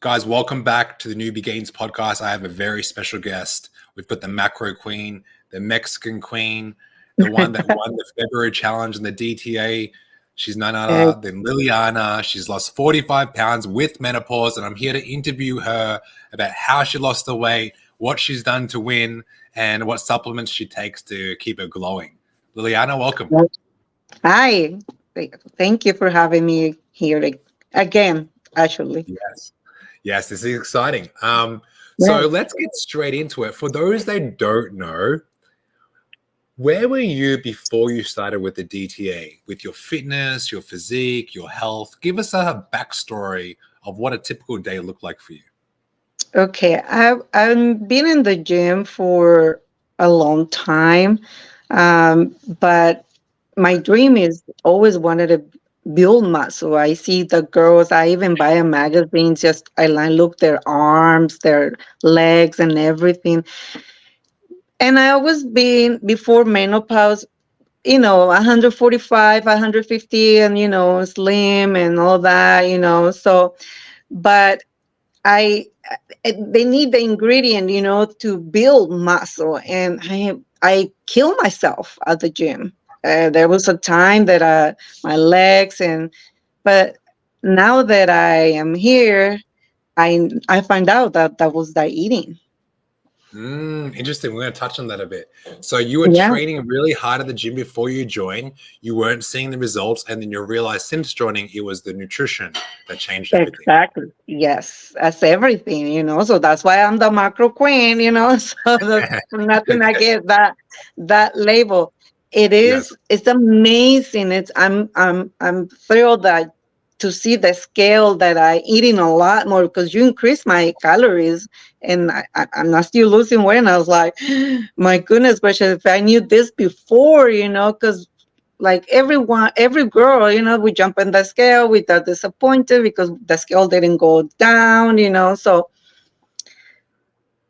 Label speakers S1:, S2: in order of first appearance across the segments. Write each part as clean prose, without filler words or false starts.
S1: Guys, welcome back to the Newbie Gains podcast. I have a very special guest. We've got the macro queen, the Mexican queen, the one that won the February challenge in the DTA. She's none other than Liliana. She's lost 45 pounds with menopause, and I'm here to interview her about how she lost the weight, what she's done to win, and what supplements she takes to keep her glowing. Liliana, welcome.
S2: Hi. Thank you for having me here again, actually.
S1: Yes, this is exciting. So let's get straight into it. For those that don't know, where were you before you started with the DTA? With your fitness, your physique, your health? Give us a backstory of what a typical day looked like for you.
S2: Okay, I've been in the gym for a long time, but my dream is always wanted to build muscle. I see the girls. I even buy a magazine. I look their arms, their legs, and everything. And I always been before menopause, 145, 150, and slim and all that. So, but I they need the ingredient, to build muscle, and I kill myself at the gym. There was a time that my legs but now that I am here, I find out that was the eating.
S1: Interesting. We're going to touch on that a bit. So you were
S2: Yeah.
S1: training really hard at the gym before you joined. You weren't seeing the results, and then you realized since joining, it was the nutrition that changed everything.
S2: Exactly. Yes, that's everything, So that's why I'm the macro queen, So that's nothing I get that label.
S1: Yes.
S2: It's amazing. I'm thrilled that to see the scale that I eating a lot more because you increase my calories and I'm not still losing weight. And I was like, my goodness gracious, if I knew this before, because like every girl, we jump in the scale, we got disappointed because the scale didn't go down, so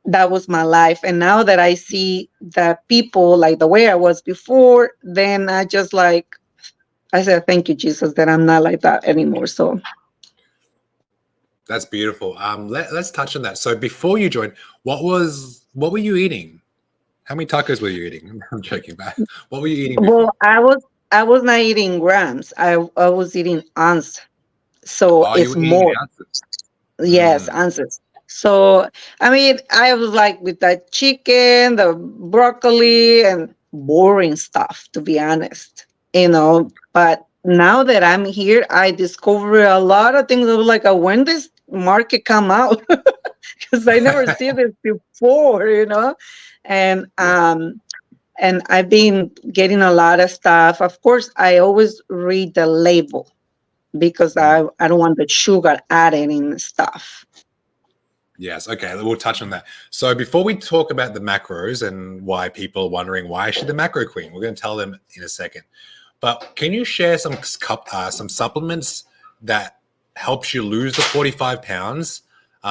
S2: that was my life. And now that I see the people like the way I was before, then I said, thank you, Jesus, that I'm not like that anymore. So
S1: that's beautiful. Let's touch on that. So before you joined, what were you eating? How many tacos were you eating? I'm joking, but what were you eating before?
S2: well, I was not eating grams. I was eating ounce. So
S1: You
S2: it's
S1: were eating
S2: more.
S1: ounces.
S2: Yes, ounces. So I mean, I was like with the chicken, the broccoli, and boring stuff, to be honest. But now that I'm here, I discover a lot of things. I was like, when this market come out? Because I never see this before, and and I've been getting a lot of stuff. Of course, I always read the label because I don't want the sugar added in stuff.
S1: Yes. Okay. We'll touch on that. So before we talk about the macros and why people are wondering why is she the macro queen, we're going to tell them in a second. But can you share some supplements that helps you lose the 45 pounds?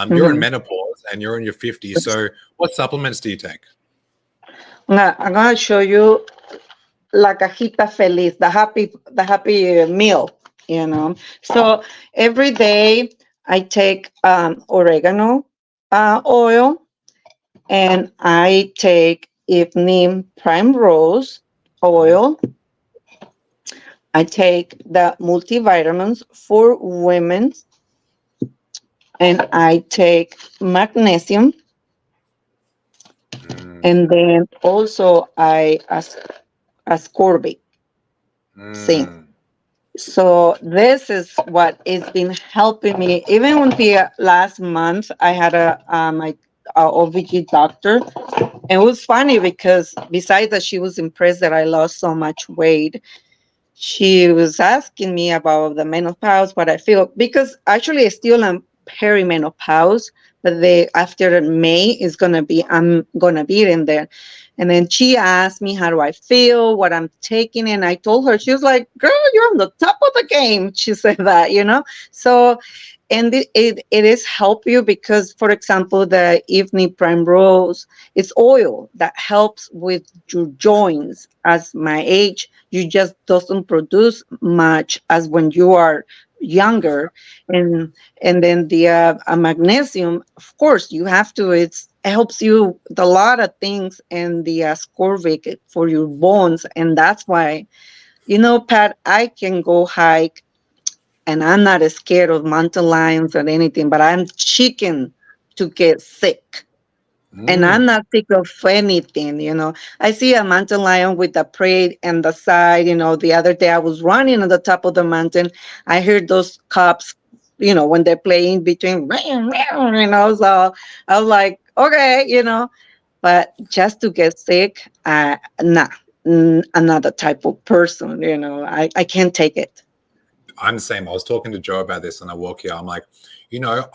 S1: You're in menopause and you're in your 50s. So what supplements do you take?
S2: I'm gonna show you la cajita feliz, the happy meal. So every day I take oregano oil, and I take evening primrose oil. I take the multivitamins for women, and I take magnesium, and then also I ascorbate zinc. So this is what has been helping me. Even when the last month I had my OBG doctor, and it was funny because besides that she was impressed that I lost so much weight, she was asking me about the menopause, what I feel, because actually I still am perimenopause, but after May is I'm gonna be in there. And then she asked me how do I feel, what I'm taking, and I told her, she was like, "Girl, you're on the top of the game." She said that. So, and it is help you because, for example, the evening primrose, it's oil that helps with your joints. As my age, you just doesn't produce much as when you are younger. And then the magnesium, of course, you have to. It helps you with a lot of things, and the ascorbic for your bones. And that's why, Pat, I can go hike, and I'm not scared of mountain lions or anything, but I'm chicken to get sick. And I'm
S1: Mm.
S2: not sick of anything. I see a mountain lion with a prey on the side. The other day I was running on the top of the mountain. I heard those cops, when they're playing between, so I was like, okay. But just to get sick, nah, another type of person. I can't take it.
S1: I'm the same. I was talking to Joe about this on a walk here. I'm like,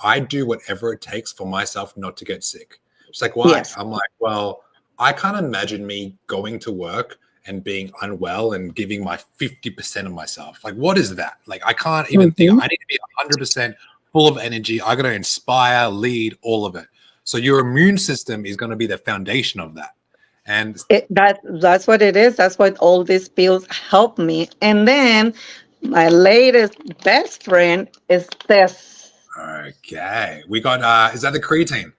S1: I do whatever it takes for myself not to get sick. She's like, why?
S2: Yes.
S1: I'm like, well, I can't imagine me going to work and being unwell and giving my 50% of myself. Like, what is that? Like, I can't even think.
S2: Hmm.
S1: I need to be 100% full of energy. I got to inspire, lead, all of it. So your immune system is going to be the foundation of that. And
S2: That's what it is. That's what all these pills help me. And then my latest best friend is this.
S1: okay, we got, is that the creatine?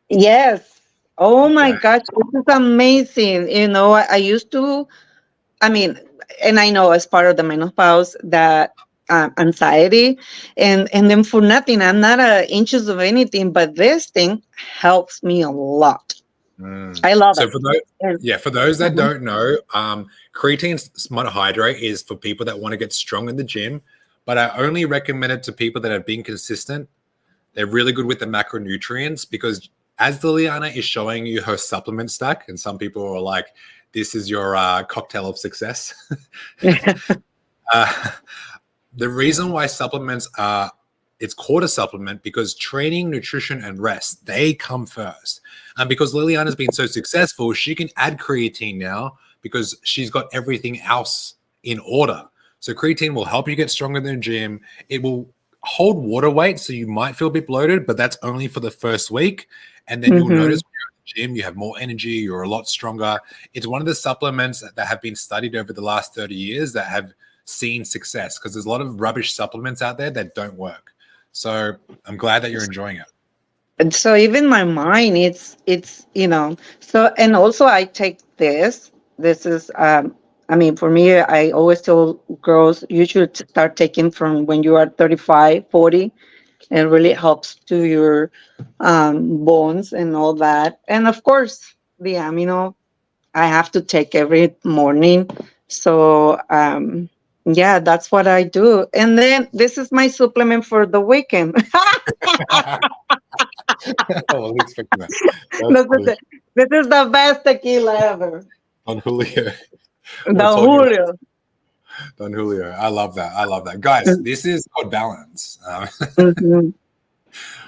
S2: Yes. Oh my
S1: Okay.
S2: gosh, this is amazing. I used to, I mean, and I know as part of the menopause that anxiety, and then for nothing, I'm not inches of anything, but this thing helps me a lot.
S1: Mm.
S2: I love
S1: So
S2: it.
S1: for those,
S2: And-
S1: yeah, for those that
S2: Mhm.
S1: don't know, creatine monohydrate is for people that want to get strong in the gym, but I only recommend it to people that have been consistent. They're really good with the macronutrients because as Liliana is showing you her supplement stack, and some people are like, "This is your cocktail of success." uh, the reason why supplements are it's called a supplement because training, nutrition, and rest they come first. And because Liliana's been so successful, she can add creatine now because she's got everything else in order. So creatine will help you get stronger in the gym. It will hold water weight, so you might feel a bit bloated, but that's only for the first week. And then you'll
S2: Mhm.
S1: notice when you're at the gym, you have more energy, you're a lot stronger. It's one of the supplements that have been studied over the last 30 years that have seen success because there's a lot of rubbish supplements out there that don't work. So I'm glad that you're enjoying it.
S2: And so even my mind, and also I take this is I mean, for me, I always tell girls you should start taking from when you are 35, 40. It really helps to your bones and all that. And of course, the amino I have to take every morning. So yeah, that's what I do. And then this is my supplement for the weekend.
S1: I wasn't expecting that. That's
S2: this, is
S1: funny.
S2: the, this is the best tequila ever.
S1: Don Julio. We're
S2: The
S1: talking about
S2: Julio.
S1: Don Julio. I love that. I love that. Guys, this is called balance.
S2: Mhm.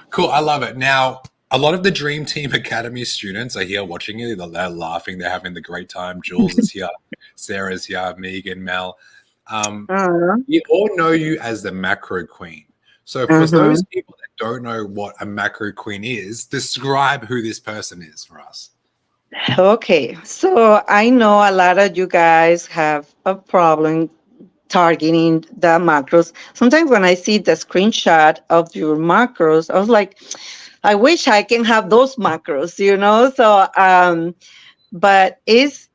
S1: Cool. I love it. Now, a lot of the Dream Team Academy students are here watching it. They're laughing. They're having the great time. Jules is here. Sarah's here. Megan, Mel. Um,
S2: Uh-huh.
S1: we all know you as the macro queen. So for
S2: Uh-huh.
S1: those people that don't know what a macro queen is, describe who this person is for us.
S2: Okay, so I know a lot of you guys have a problem targeting the macros. Sometimes when I see the screenshot of your macros, I was like, I wish I can have those macros. So but is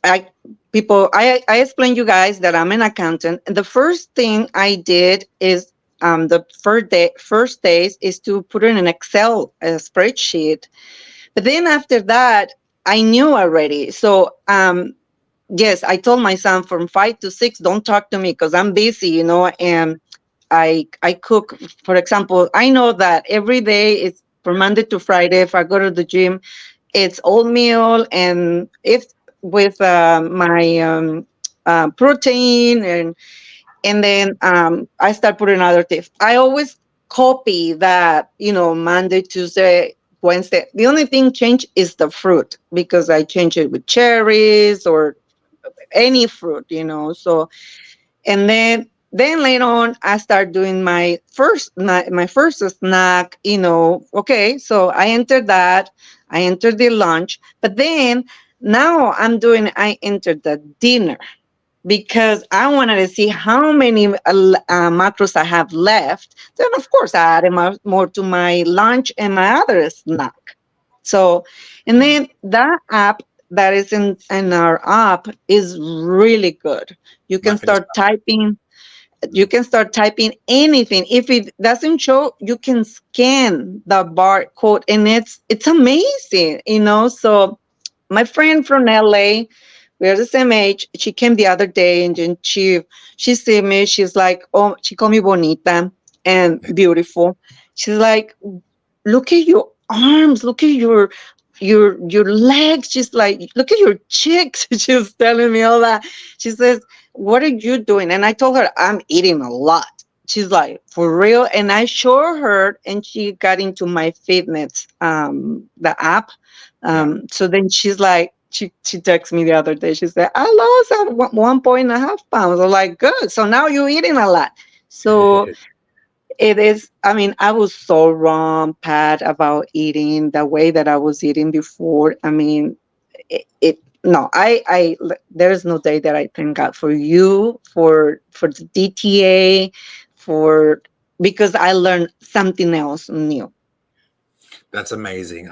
S2: I people I explain you guys that I'm an accountant. And the first thing I did is the first days is to put in an Excel spreadsheet. But then after that, I knew already. So yes, I told my son from 5 to 6, don't talk to me because I'm busy. And I cook. For example, I know that every day is from Monday to Friday. If I go to the gym, it's oatmeal, and if with my protein, and then I start putting other things. I always copy that, Monday, Tuesday, Wednesday. The only thing change is the fruit because I change it with cherries or any fruit. So, and then later on, I start doing my first snack. Okay, so I entered that. I entered the lunch, but then now I entered the dinner. because I wanted to see how many macros I have left. Then, of course, I added more to my lunch and my other snack. So, and
S1: Mm.
S2: then that app that is in our app is really good. You can
S1: My fitness
S2: start typing.
S1: pal.
S2: You can start typing anything. If it doesn't show, you can scan the barcode, and it's amazing, So my friend from LA, we're the same age. She came the other day, and then she see me. She's like, oh, she called me bonita and beautiful. She's like, look at your arms, look at your legs. She's like, look at your cheeks. She's telling me all that. She says, what are you doing? And I told her, I'm eating a lot. She's like, for real? And I showed her, and she got into my fitness, the app.
S1: Yeah.
S2: So then she's like, she texted me the other day. She said, I lost 1.5 pounds. I'm like, good. So now you're eating a lot. So it is, I mean, I was so wrong, Pat, about eating the way that I was eating before. I mean, no, there is no day that I thank God for you, for the DTA, for, because I learned something else new.
S1: That's amazing.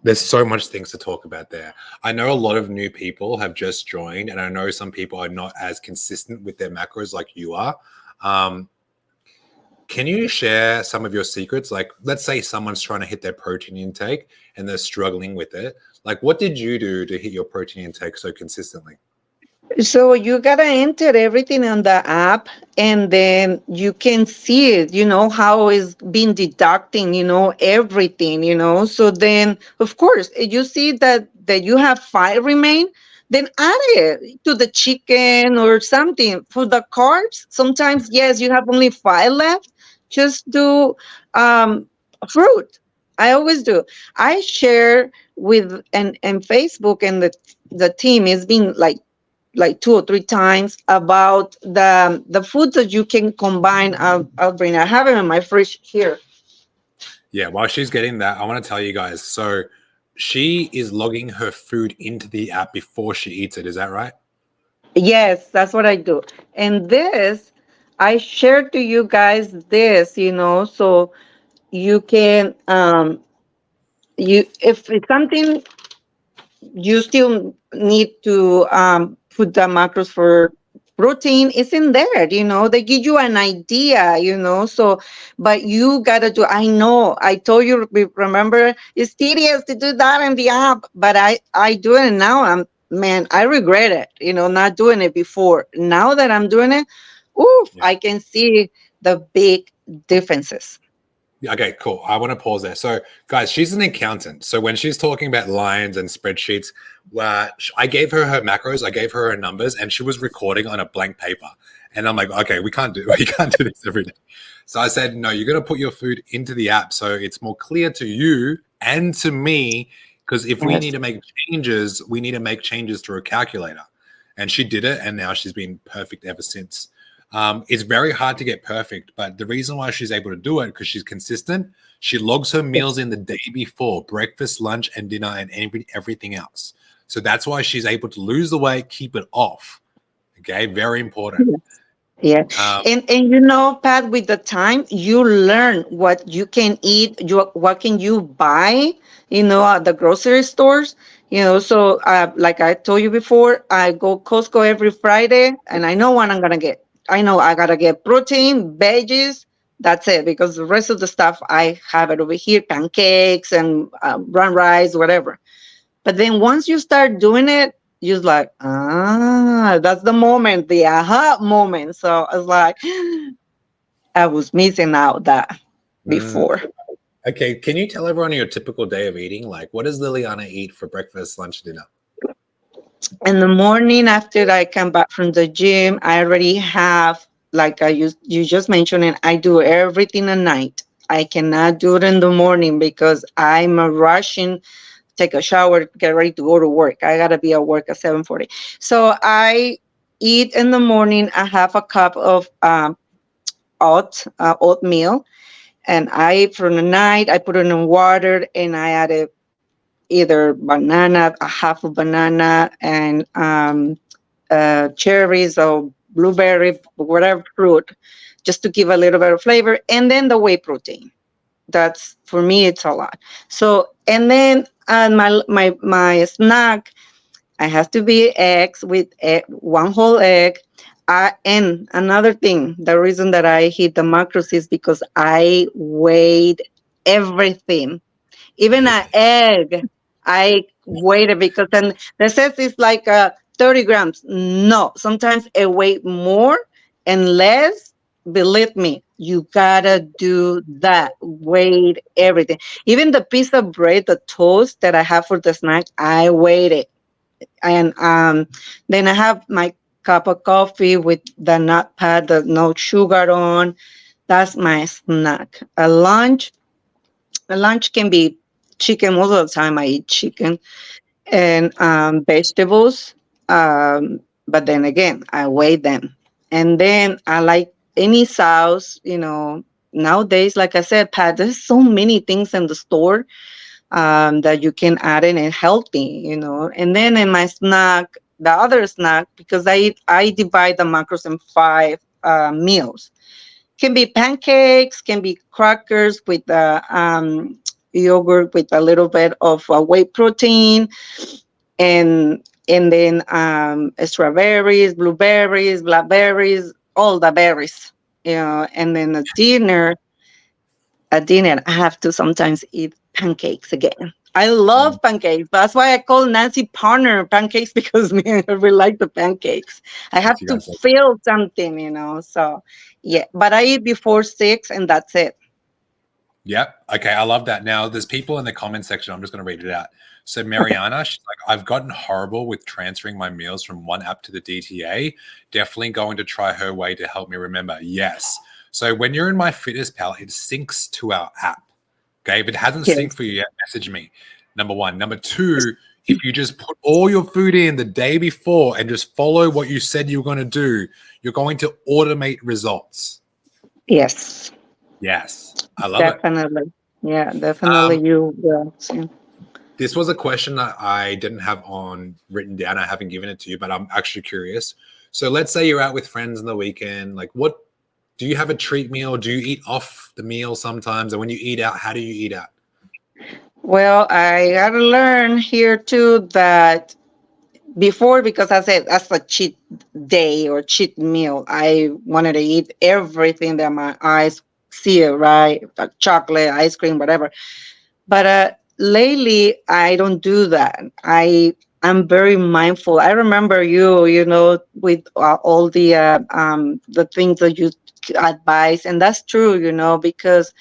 S1: There's so much things to talk about there. I know a lot of new people have just joined, and I know some people are not as consistent with their macros like you are. Um, can you share some of your secrets? Like, let's say someone's trying to hit their protein intake and they're struggling with it. Like, what did you do to hit your protein intake so consistently?
S2: So you gotta enter everything on the app, and then you can see it, how it's been deducting, everything, So then, of course, you see that you have five remain, then add it to the chicken or something. For the carbs, sometimes, yes, you have only five left. Just do fruit. I always do. I share with and Facebook, and the team has been like two or three times about the foods that you can combine. I'll bring. I have them in my fridge here.
S1: Yeah, while she's getting that, I want to tell you guys. So she is logging her food into the app before she eats it. Is that right?
S2: Yes, that's what I do. And this, I share to you guys this, so you can you if it's something you still need to put the macros for protein is in there, they give you an idea, so but you gotta do. I know I told you, remember, it's tedious to do that in the app, but I do it now. Man, I regret it, not doing it before. Now that I'm doing it, oof,
S1: Yeah.
S2: I can see the big differences.
S1: Okay, cool. I want to pause there. So, guys, she's an accountant. So when she's talking about lines and spreadsheets, I gave her macros, I gave her numbers, and she was recording on a blank paper. And I'm like, okay, we can't do this every day. So I said, no, you're gonna put your food into the app so it's more clear to you and to me. Because if we need
S2: Yes.
S1: to make changes, we need to make changes through a calculator. And she did it, and now she's been perfect ever since. It's very hard to get perfect, but the reason why she's able to do it because she's consistent. She logs her meals in the day before, breakfast, lunch, and dinner, and everything else. So that's why she's able to lose the weight, keep it off. Okay, very important.
S2: Yeah.
S1: Um,
S2: And Pat, with the time you learn what you can eat, what can you buy, at the grocery stores. So like I told you before, I go Costco every Friday, and I know what I'm gonna get. I know I gotta get protein, veggies. That's it, because the rest of the stuff I have it over here, pancakes and brown rice, whatever. But then once you start doing it, you're like, that's the moment, the aha moment. So I was like, I was missing out that
S1: mm,
S2: before.
S1: okay, can you tell everyone your typical day of eating? Like, what does Liliana eat for breakfast, lunch, dinner?
S2: In the morning, after I come back from the gym, I already have, like you just mentioned it, I do everything at night. I cannot do it in the morning because I'm a rushing, take a shower, get ready to go to work. I gotta be at work at 7:40. So I eat in the morning. I have a cup of oatmeal, and I from the night I put it in water, and I added either banana, a half of banana, and cherries or blueberry, whatever fruit, just to give a little bit of flavor. And then the whey protein. That's for me, it's a lot. So, and then my snack, I have to be eggs with one whole egg. And another thing, the reason that I hit the macros is because I weighed everything, even an egg. I weighed it because then they says it's like 30 grams. No, sometimes it weigh more and less. Believe me, you gotta do that. Weigh everything. Even the piece of bread, the toast that I have for the snack, I weighed it. And then I have my cup of coffee with the nut pad, the no sugar on. That's my snack. A lunch can be chicken. Most of the time, I eat chicken and vegetables. But then again, I weigh them, and then I like any sauce. Nowadays, like I said, Pat, there's so many things in the store that you can add in and healthy. And then in my snack, the other snack, because I divide the macros in five meals. Can be pancakes, can be crackers with yogurt with a little bit of whey protein, and then strawberries, blueberries, blackberries, all the berries. And then at dinner, I have to sometimes eat pancakes again. I love pancakes. That's why I call Nancy Partner pancakes because me and her, we like the pancakes. I have
S1: You
S2: to
S1: guys like
S2: feel something. So, yeah, but I eat before 6 and that's it.
S1: Yep. Okay. I love that. Now, there's people in the comment section. I'm just going to read it out. So, Mariana, she's like, I've gotten horrible with transferring my meals from one app to the DTA. Definitely going to try her way to help me remember. Yes. So, when you're in My Fitness Pal, it syncs to our app. Okay. If it hasn't
S2: Yes.
S1: synced for you yet, message me. Number one. Number two, if you just put all your food in the day before and just follow what you said you were going to do, you're going to automate results.
S2: Yes.
S1: Yes. I love it.
S2: Definitely. Yeah, definitely you will.
S1: This was a question that I didn't have on written down. I haven't given it to you, but I'm actually curious. So let's say you're out with friends on the weekend. Like, what do you have a treat meal? Do you eat off the meal sometimes? And when you eat out, how do you eat out?
S2: Well, I got to learn here too that before, because I said that's a cheat day or cheat meal, I wanted to eat everything that my eyes see, right? Like chocolate, ice cream, whatever. But lately, I don't do that. I'm very mindful. I remember with all the things that you advise, and that's true, because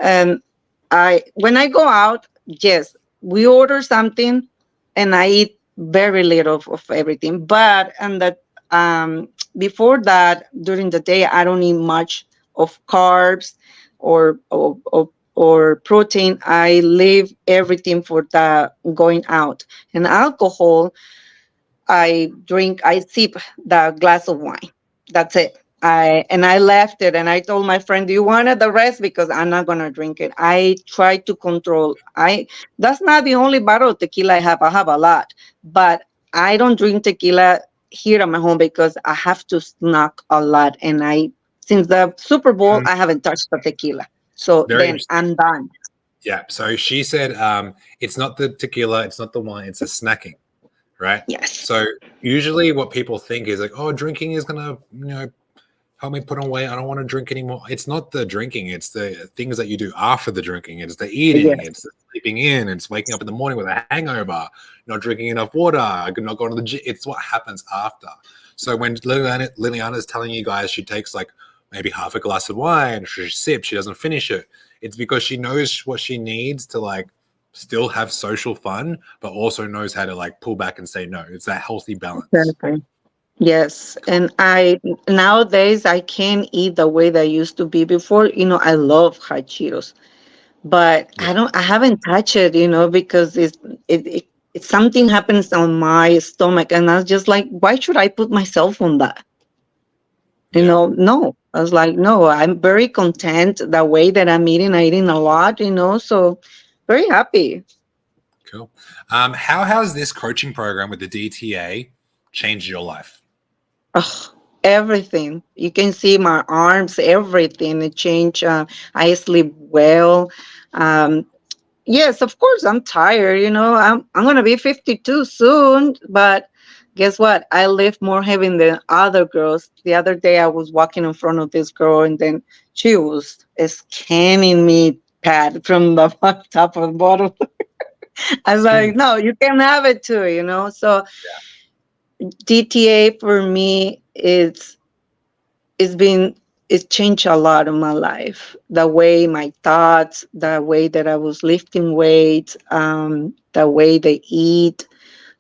S2: um, I when I go out, yes, we order something, and I eat very little of everything. But and that before that, during the day, I don't eat much of carbs or protein. I leave everything for the going out. And alcohol, I sip the glass of wine. That's it. I left it and I told my friend, "Do you want the rest? Because I'm not gonna drink it." I try to control. I That's not the only bottle of tequila I have. I have a lot, but I don't drink tequila here at my home because I have to snack a lot. And since the Super Bowl, I haven't touched the tequila. So
S1: Very
S2: then
S1: interesting.
S2: I'm done.
S1: Yeah. So she said it's not the tequila, it's not the wine, it's the snacking, right?
S2: Yes.
S1: So usually what people think is like, oh, drinking is gonna, help me put on weight. I don't want to drink anymore. It's not the drinking, it's the things that you do after the drinking. It's the eating,
S2: Yes.
S1: it's the sleeping in, it's waking up in the morning with a hangover, not drinking enough water, not going to the gym. It's what happens after. So when Liliana is telling you guys she takes like maybe half a glass of wine, she sips, she doesn't finish it. It's because she knows what she needs to like still have social fun, but also knows how to like pull back and say no. It's that healthy balance.
S2: Exactly. Yes, and I nowadays I can't eat the way that I used to be before. I love hot Cheetos, but
S1: Yeah.
S2: I haven't touched it, because it something happens on my stomach, and I was just like, why should I put myself on that?
S1: Yeah.
S2: No. I was like, no, I'm very content the way that I'm eating. I'm eating a lot, so very happy.
S1: Cool. How has this coaching program with the DTA changed your life?
S2: Ugh, everything. You can see my arms, everything. It changed. I sleep well. Um, yes, of course, I'm tired. I'm gonna be 52 soon, but guess what? I lift more heavy than other girls. The other day, I was walking in front of this girl, and then she was scanning me, Pat, from the top of the bottom. I was like,
S1: Skin.
S2: no, you can have it too. So DTA for me is it's been it changed a lot in my life. The way my thoughts, the way that I was lifting weights, the way they eat.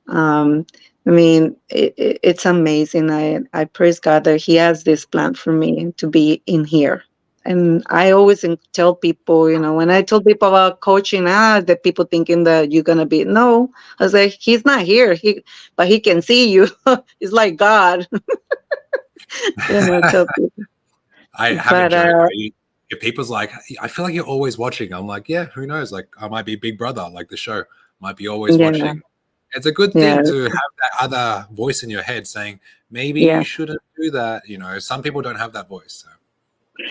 S2: um, I mean, it's amazing. I praise God that He has this plan for me to be in here. And I always tell people, when I tell people about coaching, the people thinking that you're gonna be no. I was like, He's not here. But He can see you. It's like God, tell people.
S1: I have a
S2: But
S1: joke. If people's like, I feel like you're always watching. I'm like, yeah, who knows? Like, I might be Big Brother, like the show, might be always
S2: yeah,
S1: watching. It's a good
S2: yeah,
S1: thing to have that other voice in your head saying, maybe
S2: yeah.
S1: you shouldn't do that. Some people don't have that voice. So,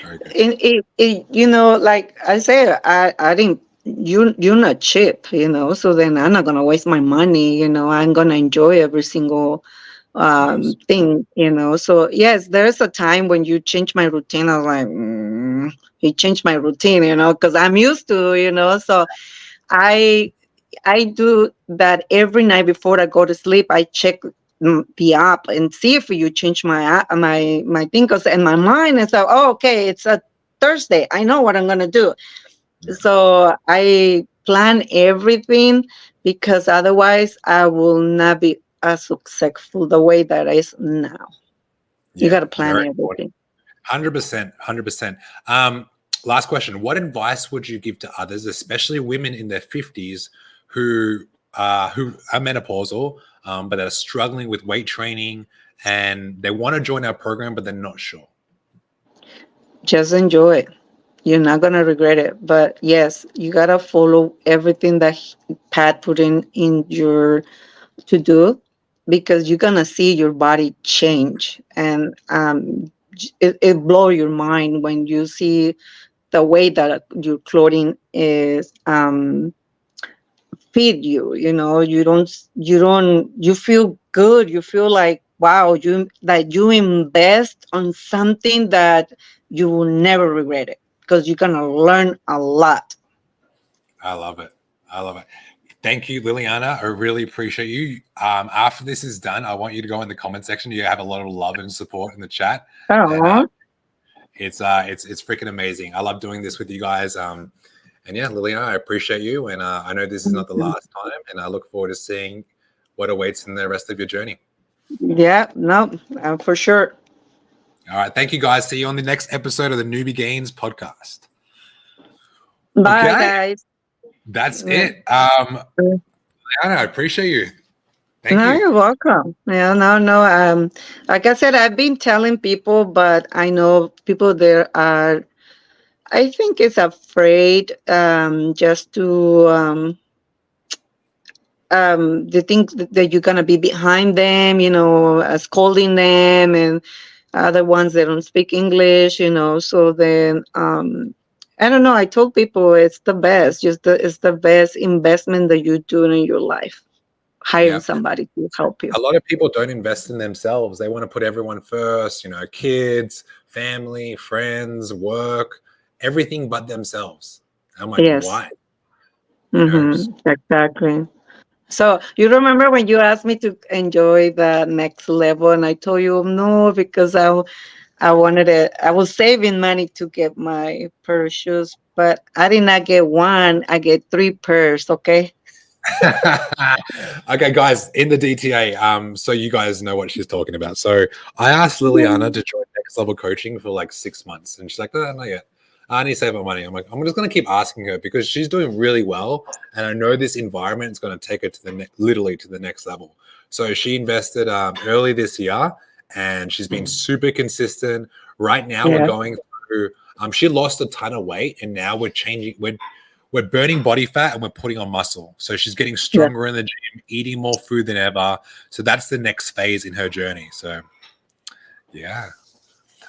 S1: very good.
S2: Like I said, I didn't. You're not cheap, so then I'm not gonna waste my money. I'm gonna enjoy every single
S1: Yes.
S2: thing. So yes, there's a time when you change my routine. I was like, you changed my routine, because I'm used to, so I I do that every night before I go to sleep. I check the app and see if you change my thing. Cause in my mind, it's like, oh, okay, it's a Thursday. I know what I'm gonna do.
S1: Yeah.
S2: So I plan everything because otherwise I will not be as successful the way that is now. You
S1: Yeah.
S2: got to plan
S1: Very important.
S2: everything.
S1: 100%. 100%. Last question. What advice would you give to others, especially women in their 50s who are menopausal, but are struggling with weight training and they want to join our program, but they're not sure?
S2: Just enjoy it. You're not gonna regret it. But yes, you gotta follow everything that Pat put in your to do, because you're gonna see your body change, and it blow your mind when you see the way that your clothing is fit you. You feel good. You feel like, wow, you invest on something that you will never regret it, because you're gonna learn a lot.
S1: I love it. I love it. Thank you, Liliana. I really appreciate you. After this is done, I want you to go in the comment section. You have a lot of love and support in the chat, and
S2: Oh,
S1: it's freaking amazing. I love doing this with you guys. And yeah, Liliana, I appreciate you, and I know this is not the last time, and I look forward to seeing what awaits in the rest of your journey.
S2: yeah, no, for sure.
S1: All right, thank you guys. See you on the next episode of the Newbie Gains podcast.
S2: Bye,
S1: Okay,
S2: guys.
S1: that's
S2: Yeah.
S1: it. Liliana, I appreciate you. Thank
S2: No,
S1: you.
S2: you're welcome. Yeah, no, no. Like I said, I've been telling people, but I know people there are, I think, it's afraid, just to they think that you're gonna be behind them, scolding them, and other ones that don't speak English, So then, I don't know. I told people it's the best. It's the best investment that you do in your life. Hiring
S1: Yeah.
S2: somebody to help you.
S1: A lot of people don't invest in themselves. They want to put everyone first, kids, family, friends, work, everything but themselves. I'm like,
S2: Yes.
S1: why? You know?
S2: Exactly. So you remember when you asked me to enjoy the next level, and I told you no, because I wanted it. I was saving money to get my pair of shoes, but I did not get one. I get three pairs. Okay.
S1: Okay, guys, in the DTA, so you guys know what she's talking about. So I asked Liliana to join next level coaching for like 6 months, and she's like, no, not yet. I need to save my money. I'm like, I'm just going to keep asking her because she's doing really well, and I know this environment is going to take her to literally to the next level. So she invested early this year, and she's been super consistent. Right now, we're
S2: Yeah.
S1: going through. She lost a ton of weight, and now we're changing. We're burning body fat and we're putting on muscle. So she's getting
S2: Yeah.
S1: stronger in the gym, eating more food than ever. So that's the next phase in her journey. So Yeah.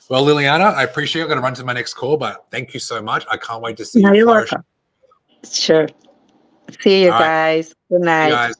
S1: Well, Liliana, I appreciate it. I'm going to run to my next call, but thank you so much. I can't wait to see
S2: No,
S1: you
S2: you're
S1: flourish.
S2: welcome. Sure. See you
S1: All right.
S2: guys. Good
S1: You
S2: night.
S1: guys.